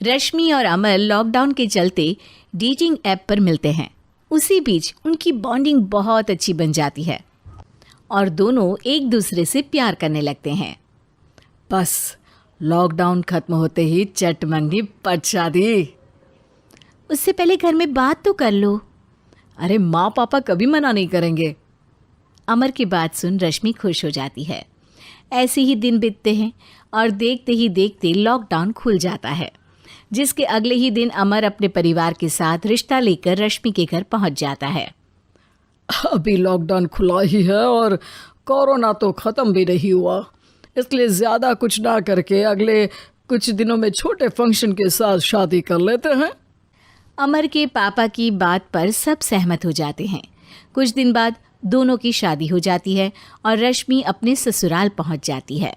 रश्मि और अमर लॉकडाउन के चलते डेटिंग ऐप पर मिलते हैं। उसी बीच उनकी बॉन्डिंग बहुत अच्छी बन जाती है और दोनों एक दूसरे से प्यार करने लगते हैं। बस लॉकडाउन खत्म होते ही चट मंगनी पट शादी। उससे पहले घर में बात तो कर लो। अरे माँ पापा कभी मना नहीं करेंगे। अमर की बात सुन रश्मि खुश हो जाती है। ऐसे ही दिन बीतते हैं और देखते ही देखते लॉकडाउन खुल जाता है, जिसके अगले ही दिन अमर अपने परिवार के साथ रिश्ता लेकर रश्मि के घर पहुंच जाता है। अभी लॉकडाउन खुला ही है और कोरोना तो ख़त्म भी नहीं हुआ, इसलिए ज़्यादा कुछ ना करके अगले कुछ दिनों में छोटे फंक्शन के साथ शादी कर लेते हैं। अमर के पापा की बात पर सब सहमत हो जाते हैं। कुछ दिन बाद दोनों की शादी हो जाती है और रश्मि अपने ससुराल पहुंच जाती है।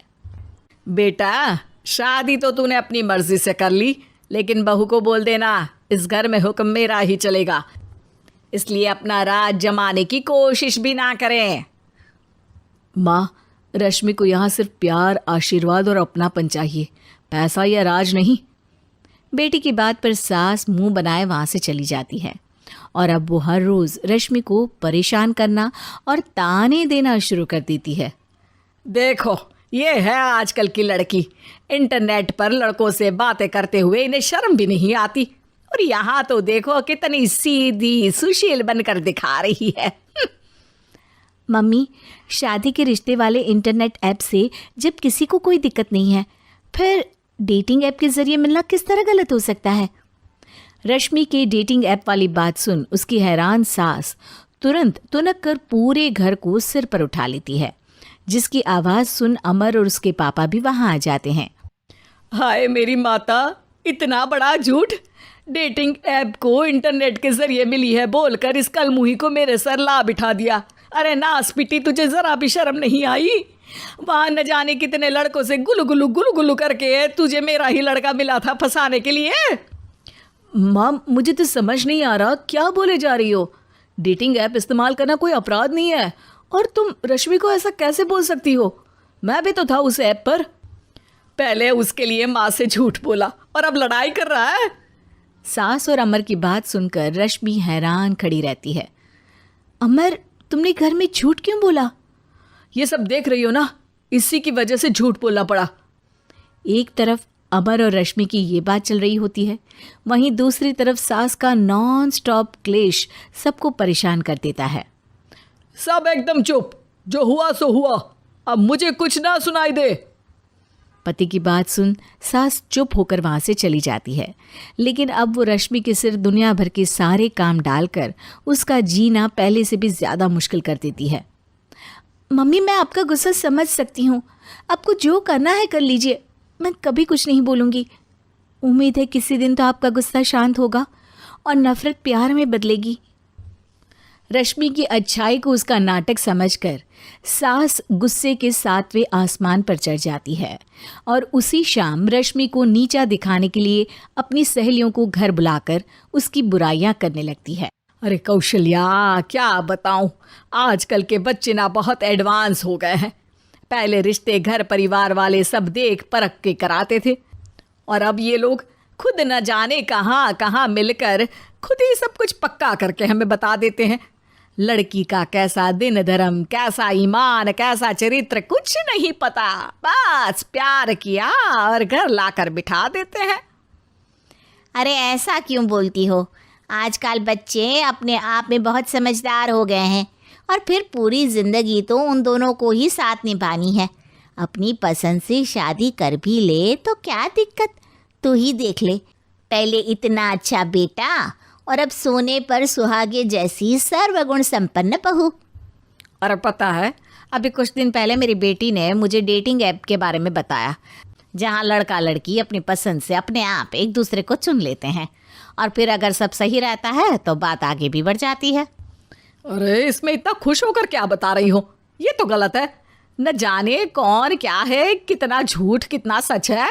बेटा, शादी तो तूने अपनी मर्जी से कर ली, लेकिन बहू को बोल देना इस घर में हुक्म मेरा ही चलेगा, इसलिए अपना राज जमाने की कोशिश भी ना करें। माँ, रश्मि को यहाँ सिर्फ प्यार, आशीर्वाद और अपनापन चाहिए, पैसा या राज नहीं। बेटी की बात पर सास मुंह बनाए वहाँ से चली जाती है और अब वो हर रोज़ रश्मि को परेशान करना और ताने देना शुरू कर देती है। देखो, ये है आजकल की लड़की, इंटरनेट पर लड़कों से बातें करते हुए इन्हें शर्म भी नहीं आती, और यहाँ तो देखो कितनी सीधी सुशील बनकर दिखा रही है। मम्मी, शादी के रिश्ते वाले इंटरनेट ऐप से जब किसी को कोई दिक्कत नहीं है, फिर डेटिंग ऐप के जरिए मिलना किस तरह गलत हो सकता है? रश्मि के डेटिंग ऐप वाली बात सुन उसकी हैरान सास तुरंत तुनक कर पूरे घर को सिर पर उठा लेती है, जिसकी आवाज़ सुन अमर और उसके पापा भी वहाँ आ जाते हैं। हाय मेरी माता, इतना बड़ा झूठ! डेटिंग ऐप को इंटरनेट के जरिए मिली है बोलकर इस कलमुही को मेरे सर ला बिठा दिया। अरे नास पिटी, तुझे जरा भी शर्म नहीं आई? वहाँ न जाने कितने लड़कों से गुलू गुलू करके तुझे मेरा ही लड़का मिला था फंसाने के लिए। माँ, मुझे तो समझ नहीं आ रहा क्या बोले जा रही हो। डेटिंग ऐप इस्तेमाल करना कोई अपराध नहीं है, और तुम रश्मि को ऐसा कैसे बोल सकती हो? मैं भी तो था उस ऐप पर। पहले उसके लिए माँ से झूठ बोला और अब लड़ाई कर रहा है। सास और अमर की बात सुनकर रश्मि हैरान खड़ी रहती है। अमर, तुमने घर में झूठ क्यों बोला? ये सब देख रही हो ना, इसी की वजह से झूठ बोलना पड़ा। एक तरफ अमर और रश्मि की ये बात चल रही होती है, वहीं दूसरी तरफ सास का नॉन स्टॉप क्लेश सबको परेशान कर देता है। सब एकदम चुप, जो हुआ सो हुआ, अब मुझे कुछ ना सुनाई दे। पति की बात सुन सास चुप होकर वहाँ से चली जाती है, लेकिन अब वो रश्मि के सिर दुनिया भर के सारे काम डालकर उसका जीना पहले से भी ज़्यादा मुश्किल कर देती है। मम्मी, मैं आपका गुस्सा समझ सकती हूँ, आपको जो करना है कर लीजिए, मैं कभी कुछ नहीं बोलूँगी। उम्मीद है किसी दिन तो आपका गुस्सा शांत होगा और नफ़रत प्यार में बदलेगी। रश्मि की अच्छाई को उसका नाटक समझकर सास गुस्से के 7वें आसमान पर चढ़ जाती है और उसी शाम रश्मि को नीचा दिखाने के लिए अपनी सहेलियों को घर बुलाकर उसकी बुराइयां करने लगती है। अरे कौशल्या, क्या बताऊं, आजकल के बच्चे ना बहुत एडवांस हो गए हैं। पहले रिश्ते घर परिवार वाले सब देख परख के कराते थे, और अब ये लोग खुद न जाने कहाँ कहाँ मिलकर खुद ही सब कुछ पक्का करके हमें बता देते हैं। लड़की का कैसा दिन धर्म, कैसा ईमान, कैसा चरित्र कुछ नहीं पता, बस प्यार किया और घर लाकर बिठा देते हैं। अरे ऐसा क्यों बोलती हो? आजकल बच्चे अपने आप में बहुत समझदार हो गए हैं, और फिर पूरी ज़िंदगी तो उन दोनों को ही साथ निभानी है। अपनी पसंद से शादी कर भी ले तो क्या दिक्कत, तू ही देख ले, पहले इतना अच्छा बेटा और अब सोने पर सुहागे जैसी सर्वगुण संपन्न बहू। और पता है, अभी कुछ दिन पहले मेरी बेटी ने मुझे डेटिंग ऐप के बारे में बताया, जहाँ लड़का लड़की अपनी पसंद से अपने आप एक दूसरे को चुन लेते हैं, और फिर अगर सब सही रहता है तो बात आगे भी बढ़ जाती है। अरे इसमें इतना खुश होकर क्या बता रही हो? ये तो गलत है। न जाने कौन क्या है, कितना झूठ कितना सच है।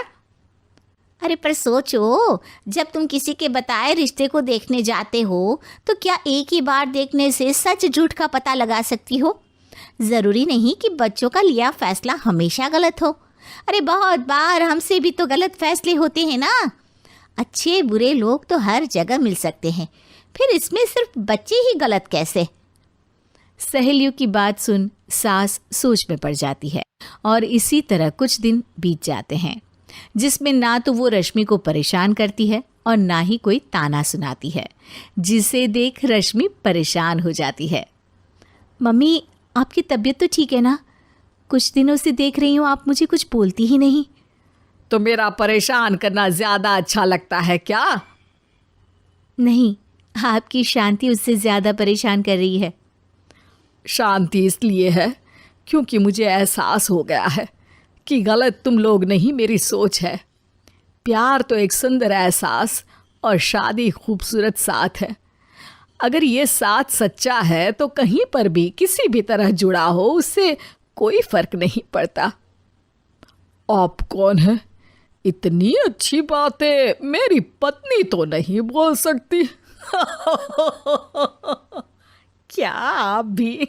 अरे पर सोचो, जब तुम किसी के बताए रिश्ते को देखने जाते हो तो क्या एक ही बार देखने से सच झूठ का पता लगा सकती हो? ज़रूरी नहीं कि बच्चों का लिया फैसला हमेशा गलत हो। अरे बहुत बार हमसे भी तो गलत फैसले होते हैं ना। अच्छे बुरे लोग तो हर जगह मिल सकते हैं, फिर इसमें सिर्फ बच्चे ही गलत कैसे? सहेलियों की बात सुन सास सोच में पड़ जाती है और इसी तरह कुछ दिन बीत जाते हैं जिसमें ना तो वो रश्मि को परेशान करती है और ना ही कोई ताना सुनाती है, जिसे देख रश्मि परेशान हो जाती है। मम्मी, आपकी तबीयत तो ठीक है ना? कुछ दिनों से देख रही हूँ आप मुझे कुछ बोलती ही नहीं। तो मेरा परेशान करना ज्यादा अच्छा लगता है क्या? नहीं, आपकी शांति उससे ज़्यादा परेशान कर रही है। शांति इसलिए है क्योंकि मुझे एहसास हो गया है कि गलत तुम लोग नहीं, मेरी सोच है। प्यार तो एक सुंदर एहसास और शादी खूबसूरत साथ है। अगर ये साथ सच्चा है तो कहीं पर भी किसी भी तरह जुड़ा हो उससे कोई फर्क नहीं पड़ता। आप कौन है? इतनी अच्छी बातें मेरी पत्नी तो नहीं बोल सकती। क्या आप भी?